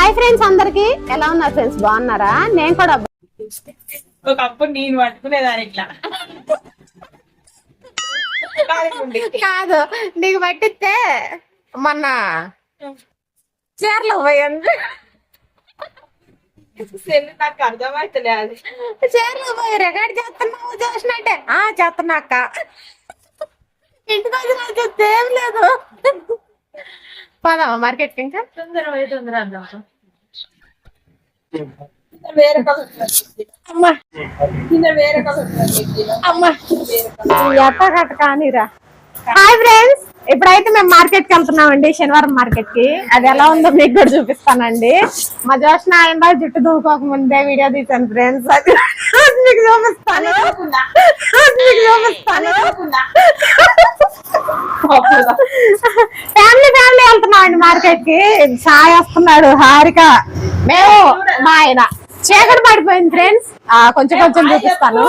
Hi friends, అందరికి ఎలా ఉన్నారు ఫ్రెండ్స్? బాగున్నారా? నేను కూడా ఒకప్పుడు నేను పట్టుకునేదాన్ని ఇట్లా కాదు, నీకు పట్టిస్తే మొన్న చీరలు పోయండి. నాకు అర్థమైతలే అది. చీరలు పోయి రికార్డ్ చేస్తున్నావు చూసినట్టే. చేస్తున్నా అక్క, ఇంటికి వచ్చి చూస్తే ఏం లేదు. పోదామా మార్కెట్ కి? ఇంకా తొందర ఎట్ట కట్ట కానీరా. హాయ్ ఫ్రెండ్స్, ఇప్పుడైతే మేము మార్కెట్ కి వెళ్తున్నామండి, శనివారం మార్కెట్ కి. అది ఎలా ఉందో మీకు కూడా చూపిస్తానండి. మా జోష్న ఆయన జుట్టు దూకోక ముందే వీడియో తీసాను ఫ్రెండ్స్. అది మీకు చూపిస్తాను. ఫ్యామిలీ వెళ్తున్నామండి మార్కెట్ కి. సాయి వస్తున్నాడు, హారిక, మేము, మా ఆయన. చీకటి పడిపోయింది ఫ్రెండ్స్, కొంచెం చూపిస్తాను.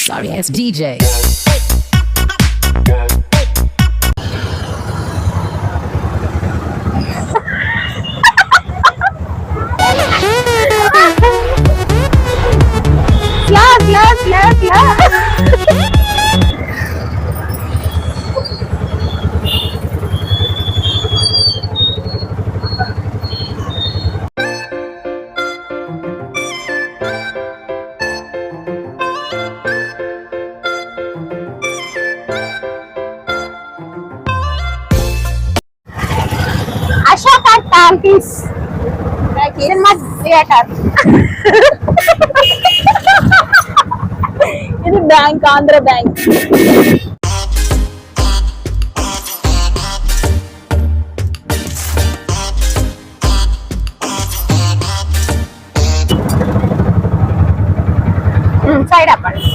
Sorry ass DJ. Ashoka talkies cinema theatre. ఇది బ్యాంక్, ఆంధ్ర బ్యాంక్. సైడ్ అప్పండి.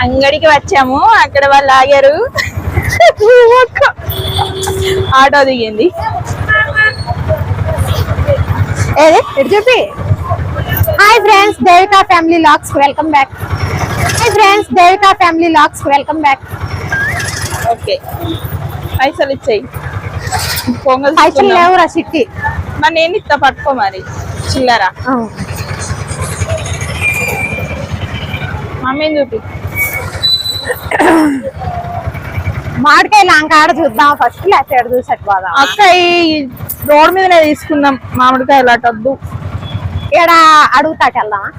అంగడికి వచ్చాము, అక్కడ వాళ్ళు ఆగారు, ఆటో దిగింది. ఇటు చూపి. Hi friends, Devika family lakhs welcome back. Okay, పైసలు ఇచ్చాయి. పొంగల్ పైసలు లేవురా సిట్టి. మరి నేను ఇస్తా, పట్టుకో మరి చిల్లరా. మమ్మీని చూపి. మామిడికాయలు ఆడ చూద్దాం ఫస్ట్, లేకపోతే చూసట్టు పోదాం. అక్క ఈ రోడ్ మీదనే తీసుకుందాం మామిడికాయలు, అటొద్దు. ఇక్కడ అడుగుతాట వెళ్దామా?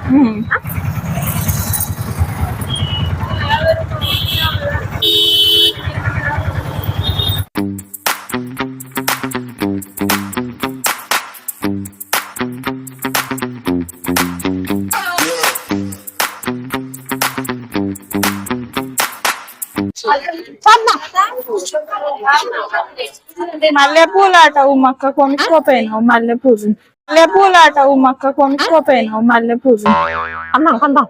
మల్లెపూలు ఆట ఉమ్మక్క కొనుక్కోపోయినావు, మల్లెపూలు. కొందాం.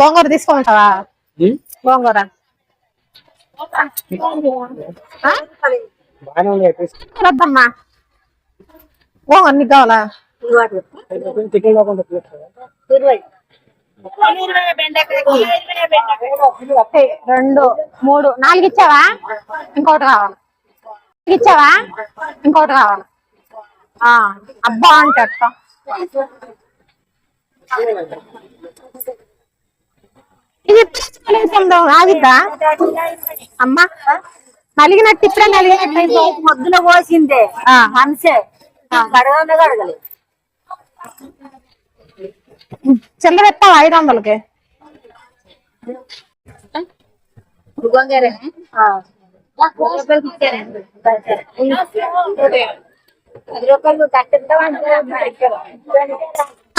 గోంగూర తీసుకుంటావా? గోంగూర వద్దమ్మా. గోంగూర నీకు కావాలా? 2, 3, 4 ఇచ్చావా? ఇంకోటి కావాలి. అబ్బా అంటే అక్క. ఇది ఆగిద్దా అమ్మా? నలిగినట్టు ఇప్పుడే నలిగినట్టు పొద్దున పోసిందే మనసే కడగలే. చిల్లర ఎత్తావా 500కి?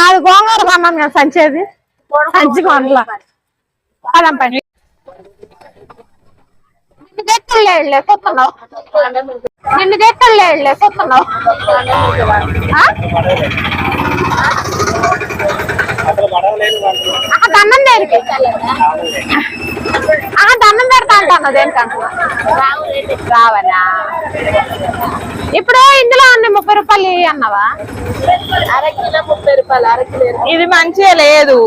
అది గోంగూర కొన్నాను కదా, సంచేది సంచి కొనలా. అదంపండి. నిన్ను తెక్కలేడులే కొత్తన్నావు. దండం దేనికి? దండం పెడతా అంటాను. దేనికంటున్నా? రావనా? ఇప్పుడు ఇందులో ఉన్నాయి 30 రూపాయలు. రూపాయలు అన్నావా? అరకిలో 30 రూపాయలు, అరకిలో ఇది మంచిగా లేదు,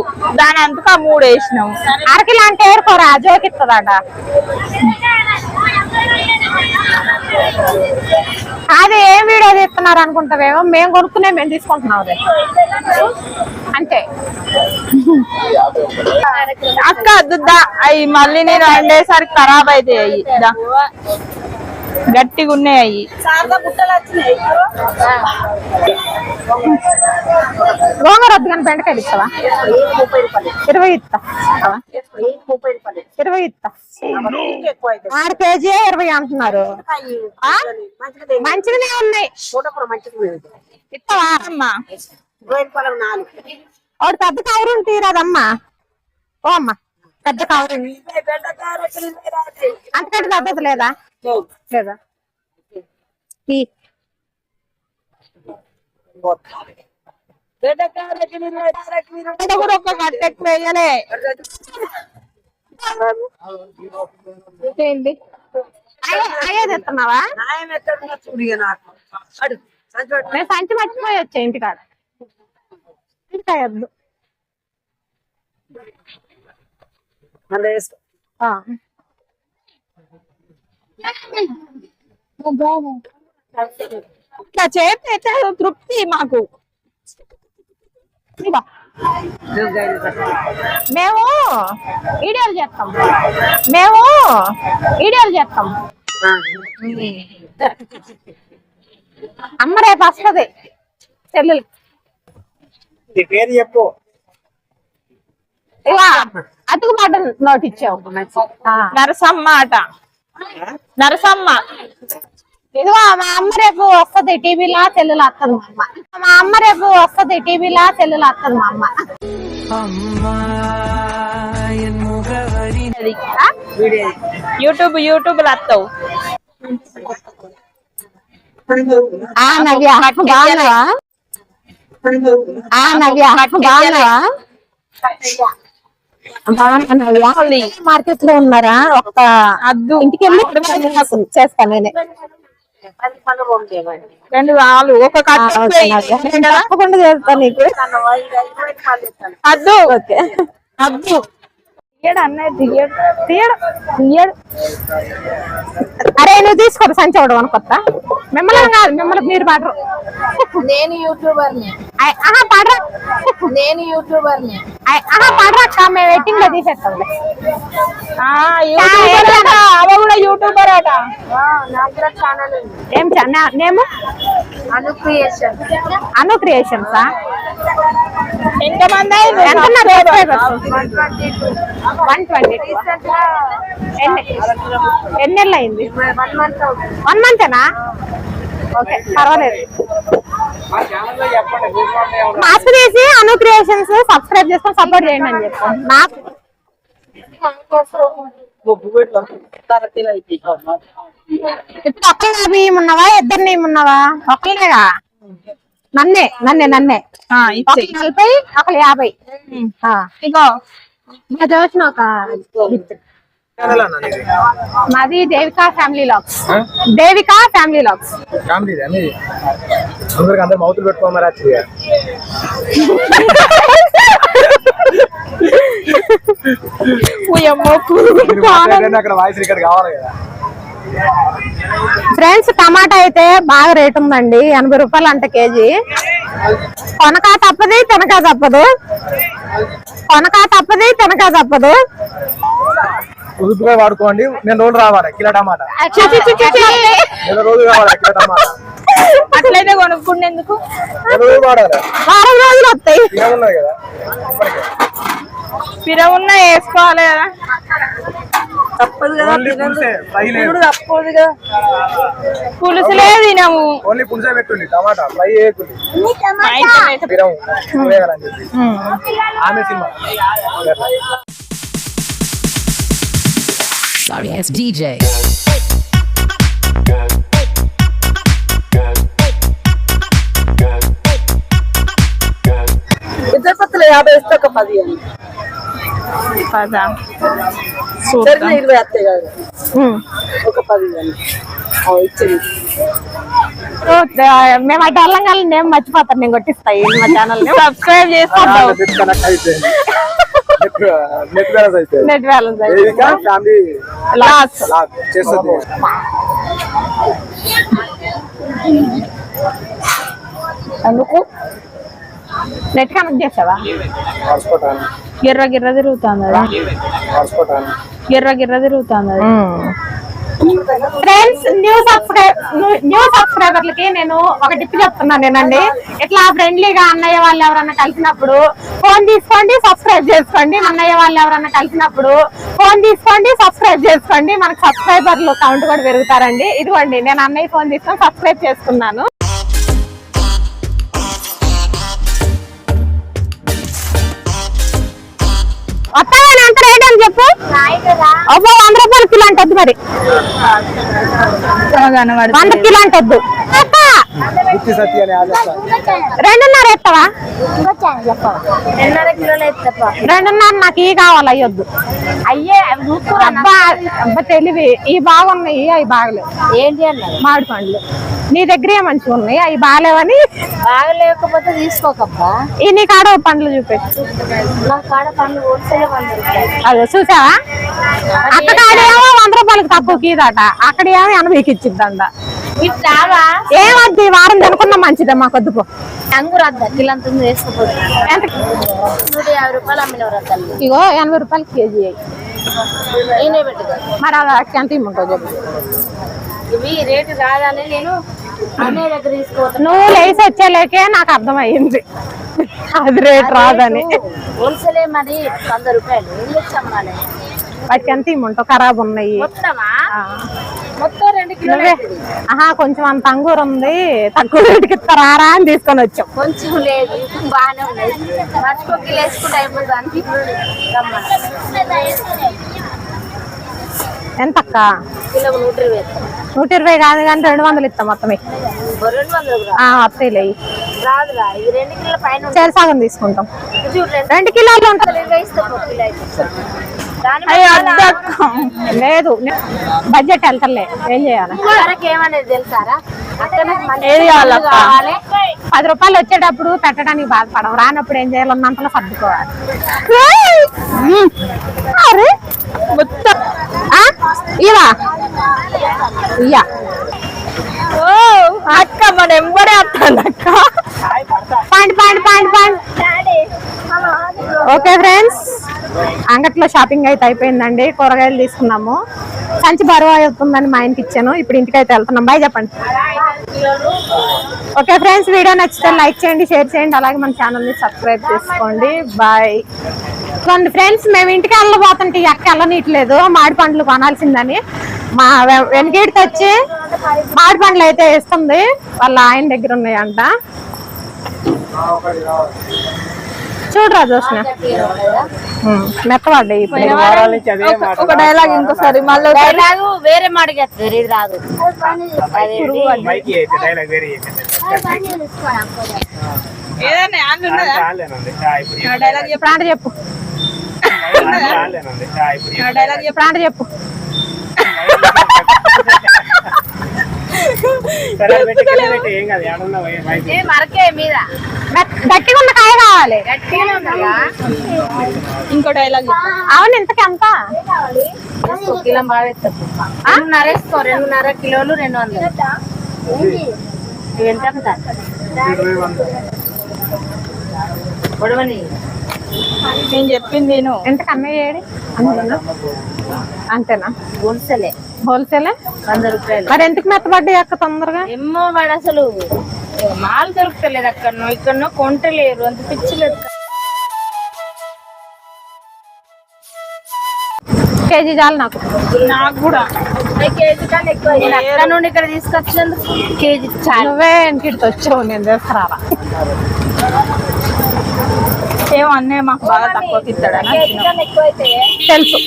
దాని అంతగా 3 వేసినాం. అరకిలో అంటే ఏరుకోరా, జోకిస్తుందట. అది ఏం వీడియో తీస్తున్నారు అనుకుంటావేమో, మేము కొనుక్కునే మేము తీసుకుంటున్నాం అంతే. అక్క అద్దుద్దా అవి మళ్ళీ నేను వండేసరికి ఖరాబ్ అవుతాయి. అవి గట్టిగా ఉన్నాయి. అవి గోంగూర వద్దు కానీ బెండకాయలు ఇస్తావా? 20 ఇస్తా. 20 ఇస్తా. 6 కేజీ 20 అంటున్నారు. మంచిగానే ఉన్నాయి. ఇస్తావా అమ్మా? ఒకటి పెద్ద కవరు తీరాదమ్మా. ఓ అమ్మా పెద్ద కవరు అంతకంటే పెద్దది లేదా? లేదా కూడా ఒక గట్ట ఎక్కువ వేయలే. అయ్యేది ఎత్తున్నావా? నేను సంచి మర్చిపోయి వచ్చా ఇంటికాడ. ఇంటికాయ వద్దు. ఇట్లా చేస్తే తృప్తి మాకు. మేము వీడియోలు చేస్తాం, అమ్మ రేపు వస్తుంది చెల్లెలు. పేరు చెప్పు. ఇవా అతుకుబాటు నోట్ ఇచ్చావు. నరసమ్మ అట, నరసమ్మ. ఇదిగో మా అమ్మ రేపు వస్తుంది టీవీలా, చెల్లెలు వస్తుంది మా అమ్మ. మా అమ్మ రేపు వస్తుంది టీవీలా, చెల్లెలు వస్తుంది మా అమ్మ. యూట్యూబ్ వస్తావు. నవ్య బాగున్నావా? నవ్య బాగున్నావా? మార్కెట్ లో ఉన్నారా? ఒక అద్దు ఇంటికి వెళ్ళి చేస్తాను నేనే. 2 ఆలు ఒక తప్పకుండా చేస్తాను నీకు. అద్దు ఓకే అద్దు తీయడు. అరే నువ్వు తీసుకోరు సంచి అవడం అనుకొత్తా. మిమ్మల్ని కాదు, మిమ్మల్ని మీరు పాడరు. నేను యూట్యూబర్ పాడరా? పాడరా అక్క, మేము వెయిటింగ్ లో తీసేస్తాం. అవ కూడా యూట్యూబర్ అట. నాకు కూడా ఛానల్ ఉంది. ఏం నేము? అను క్రియేషన్స్. ఎంతమంది? 120. ఎన్ని నెలలు అయింది? 1 మంతేనా? ఓకే పర్వాలేదు. మాస్క్ తీసి అను క్రియేషన్స్ సబ్స్క్రైబ్ చేసుకొని సపోర్ట్ చేయండి అని చెప్పాను. నాకు ఇప్పుడు ఒక్కగా బియ్యం ఉన్నావా, 2 బియ్యం ఉన్నావా? ఒక్కలేగా. నన్నే 40, 50. ఇగో మా చూసిన ఒక మాది దేవికా ఫ్యామిలీ లాగ్స్. అందరు మౌతులు పెట్టుకోమరా? అక్కడ వాయిస్ రికార్డ్ కావాలి కదా. ఫ్రెండ్స్ టమాటా అయితే బాగా రేట్ ఉందండి, 80 రూపాయలు అంట కేజీ. కొనకా తప్పది తినకా తప్పదు. పొదుపుగా వాడుకోండి. నేను రోజు రావాలి కిలో టమాటా. రోజు కావాలి కిలో టమాటా. అట్లయితే కొనుక్కునేందుకు వాడాలి. 4 రోజులు వస్తాయి. ఉన్నాయి కదా పిరవున్నా వేసుకోవాలి కదా. తప్పదు కదా, తప్పదు కదా. పులుసులే తినము. Only పులుసే పెట్టుంది, tomato fry చేయకుంది. ఆమె సినిమా Sorry, it's DJ. ఇద్దరు పత్తులు 50 ఇస్తే ఒక 10 అని. 20 వస్తాయి కదా, ఒక 10 అని ఇచ్చింది. మేము అటు వెళ్ళం కానీ నేను మర్చిపోతాను, నేను కొట్టిస్తాయి మా ఛానల్ సబ్స్క్రైబ్ చేసుకుంటావు. నెట్ కనెక్ట్ అయిపోయింది. నెట్ బ్యాలెన్స్ అయిపోయింది. Net balance Devika family loss lag చేస్తుంది. అందుకు నెట్ కనెక్ట్ చేసావా? హాట్స్పాట్ ఆన్, గిర్ర గిర్ర తిరుగుతుంది అది. Hotspot on. గిర్ర గిర్ర తిరుగుతుంది అది. ఫ్రెండ్స్, న్యూ సబ్స్క్రైబర్లకి నేను ఒక టిప్ చెప్తున్నాను నేనండి. ఇట్లా ఫ్రెండ్లీగా అన్నయ్య వాళ్ళు ఎవరన్నా కలిసినప్పుడు ఫోన్ తీసుకోండి, సబ్స్క్రైబ్ చేసుకోండి. అన్నయ్య వాళ్ళు ఎవరన్నా కలిసినప్పుడు ఫోన్ తీసుకోండి, సబ్స్క్రైబ్ చేసుకోండి. మనకు సబ్స్క్రైబర్లు కౌంట్ కూడా పెరుగుతారండి. ఇదిగోండి, నేను అన్నయ్య ఫోన్ తీసుకొని సబ్స్క్రైబ్ చేసుకున్నాను. వస్తాను ఎంత రేట్ అని చెప్పు. అబ్బో 100 రూపాయలు కిలో అంటద్దు మరి, 100 కిలో అంటద్దు. గుత్తి సత్తి అని ఆలోచన. 2.5 ఎత్తవా? 2.5 కిలోలు ఎత్తప్ప. 2.5 నాకు ఈ కావాలి, అయ్యొద్దు. అయ్యే అబ్బా అబ్బా తెలివి. ఈ బాగున్నాయి, అవి బాగలేవు. ఏంటి అన్నారు? మామిడి పండ్లు నీ దగ్గర మంచిగా ఉన్నాయి, అవి బాగాలేవని. బాగా లేకపోతే తీసుకోకబ్బా. ఈ నీ కాడ పండ్లు చూపెట్టు. నా కాడ పండ్లు హోల్సేల్ పండ్లు. అదే చూసావా, అక్కడ కాడేమో 100 రూపాయలకి తక్కువకి ఇదట, అక్కడేమో 80కి ఇచ్చిద్దంట. ఏమద్దు, ఈ వారం తినకుండా మంచిదే మాకు వద్దుపో. అంగూరు అద్దా కిలంత వేసుకోపోతే ఎంత? 150 రూపాయలు అమ్మినవరా తల్లి. ఇగో 80 రూపాయలు కేజీ అయ్యి. నేనే పెట్టుగా మరి అది ఎంత ఇమ్మంటావు చెప్పు. ఇవి రేటు రాదని నేను అన్నయ్య దగ్గర తీసుకోవద్దు. నువ్వు లేసి వచ్చేలేకే నాకు అర్థమయ్యింది అది రేట్ రాదని. హోల్సేల్ మరి 100 రూపాయలు. ఏం తెచ్చామనాలి? వాటికి ఎంత ఇమ్మంటావు? ఖరాబ్ ఉన్నాయి మొత్తమా? ఆ. మొత్తం 2 కిలోలు అవుతుంది. ఆహా, కొంచెం అంత అంగూరు ఉంది, తక్కువ రేటుకి ఇస్తారా అని తీసుకొని వచ్చాం. కొంచెం లేదు, బాగానే ఉన్నాయి. మర్చిపో కిలో వేసుకుంటే అయిపోతుంది. ఎంత అక్క? కిలో 120. 120 కాదు కానీ 200 ఇస్తాం మొత్తమే. 200 వస్తాయిలే. రాదురా, ఇది 2 కిలోల పైన ఉంటుంది. చేరు సగం తీసుకుంటాం. ఇది 2 కిలోలు ఉంటుంది. 20 ఇస్తాం ఒక కిలో అయితే. దాని లేదు, బడ్జెట్ వెళ్తలే, ఏం చేయాలి? వరకు ఏమనేది తెలుసారా? అక్కడ నాకు మంచి ఏది కావాలక్క? కావాలి. 10 రూపాయలు వచ్చేటప్పుడు పెట్టడానికి బాధపడం, రానప్పుడు ఏం చేయాలి? ఉన్నంతలో సర్దుకోవాలి. అరే మొత్తం ఇవా ఇయ్యా. ఓ అక్క మన ఎంబడే వస్తాను అక్క. పాండి పాండి పాండి పాండి. ఓకే ఫ్రెండ్స్, అంగట్లో షాపింగ్ అయితే అయిపోయిందండి. కూరగాయలు తీసుకున్నాము. సంచి బరువు అవుతుందని మా ఇంటికి ఇచ్చాను. ఇప్పుడు ఇంటికైతే వెళ్తున్నాం. బాయ్ చెప్పండి. ఓకే ఫ్రెండ్స్, వీడియో నచ్చితే లైక్ చేయండి, షేర్ చేయండి, అలాగే మన ఛానల్ని సబ్స్క్రైబ్ చేసుకోండి. బాయ్. ఫ్రెండ్స్, మేము ఇంటికి వెళ్ళబోతుంటే ఈ అక్క వెళ్ళనీయట్లేదు, మామిడి పండ్లు కొనాల్సిందని. మా వెనకేటి తెచ్చి మామిడి పండ్లు అయితే వేస్తుంది, వాళ్ళ ఆయన దగ్గర ఉన్నాయంట. చూడరా చూసిన మెత్తవాడ్డాయి. ఒక డైలాగ్ ఇంకోసారి మళ్ళీ డైలాగు వేరే మాడిగేస్తారు, ఇది రాదు. చెప్పు అంటే చెప్పు చెప్పు చెప్పు. మరకే మీద గట్టిగా ఉన్న కాయ కావాలి. గట్టిగానే ఉందా? ఇంకో డైలాగ్. అవును, ఇంతకి ఎంత? కిలో బాగా వేస్తారు. 2.5 వేసుకో. 2.5 కిలోలు 200. ఇవి ఎంత పొడవని? నేను చెప్పింది నేను ఎంత కన్నయ్యేది? అంతేనా? హోల్సేలే. హోల్సేలే 100 రూపాయలు. మరి ఎందుకు మెత్తబడ్డాయి అక్క తొందరగా? ఏమో వాడు అసలు మాల్ దొరుకుతలేదు అక్కడ, ఇక్కడ కొంటలేరు, అంత పిచ్చిలేదు. కేజీ చాలు నాకు. నాకు కూడా కేజీ కన్నా ఎక్కువ. అక్కడ నుండి ఇక్కడ తీసుకొచ్చినందుకు కేజీ చాలు. నువ్వే ఇంటికి వచ్చావు, నేను తీసుకురావా? ఏమో అన్నయ్య మాకు బాగా తక్కువకి ఇస్తాడని ఎక్కువ అయితే తెలుసు.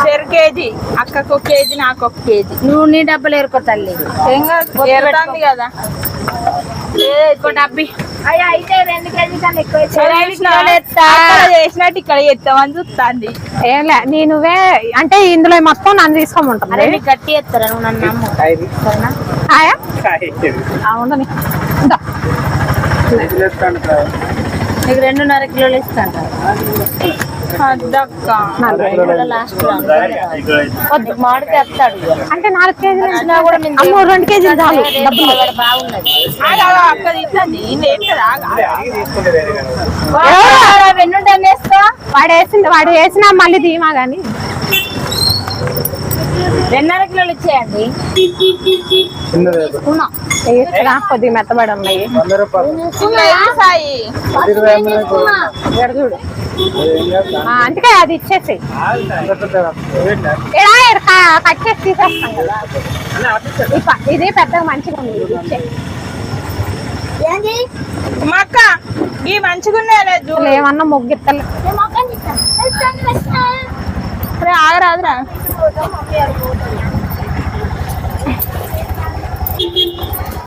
చెరు కేజీ, అక్కకు 1 కేజీ, నాకు 1 కేజీ. నువ్వు నీ డబ్బులు ఏరుకో తల్లి. ఏం కాదు, ఏరుతుంది కదా. ఇంకో డబ్బి అయ్యా అయితే 2 కేజీ కన్నా ఎక్కువ అక్కడ చేసినట్టు ఇక్కడ ఎత్తామని చూస్తాండి. ఏంలే నువ్వే అంటే ఇందులో మొత్తం నన్ను తీసుకోమంటుంది. అరే నీకు గట్టి ఎత్తారా నువ్వు నన్ను నమ్ము సరేనా? హాయా ఉండని నీకు 2.5 కిలోలు ఇస్తాను అద్దక్క లాస్ట్ వద్దు మాడితే వస్తాడు అంటే 4 కేజీలు వచ్చినా కూడా నేను అమ్మో 2 కేజీలు చాలు డబ్బులు. వాడు బాగున్నది అక్క తీస్తుంది వెన్నుంటే వేస్తా వాడు వేసినా మళ్ళీ తీయమా గాని 2.5 కిలోలు ఇచ్చేయండి చిన్నది తీసుకురా కొద్దిగా మెత్తబడి ఉన్నాయి. 100 రూపాయలు సాయి 20 ఎంఎల్ ఇక్కడ చూడు అందుకే అది ఇచ్చేసి కట్ చేసి తీసేస్తాం కదా. ఇది పెద్దగా మంచిగా ఉంది ఇది ఇచ్చేయ్. మా అక్క ఈ మంచిగా ఉన్నాయా అసలు ఏమన్నా మొగ్గిత్తలే. ఆగరాదురా